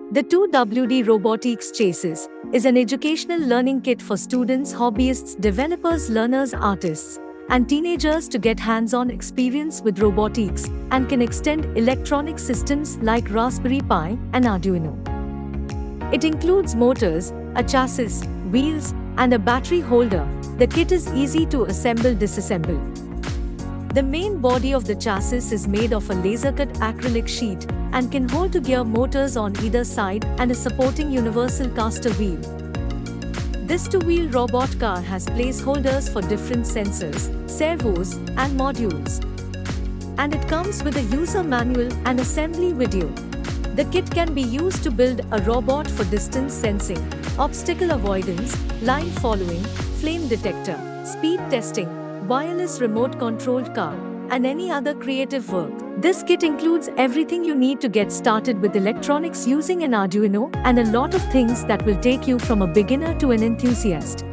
The 2WD Robotics Chassis is an educational learning kit for students, hobbyists, developers, learners, artists, and teenagers to get hands-on experience with robotics and can extend electronic systems like Raspberry Pi and Arduino. It includes motors, a chassis, wheels, and a battery holder. The kit is easy to disassemble. The main body of the chassis is made of a laser-cut acrylic sheet and can hold two gear motors on either side and a supporting universal caster wheel. This two-wheel robot car has placeholders for different sensors, servos, and modules. And it comes with a user manual and assembly video. The kit can be used to build a robot for distance sensing, obstacle avoidance, line following, flame detector, speed testing, wireless remote-controlled car, and any other creative work. This kit includes everything you need to get started with electronics using an Arduino and a lot of things that will take you from a beginner to an enthusiast.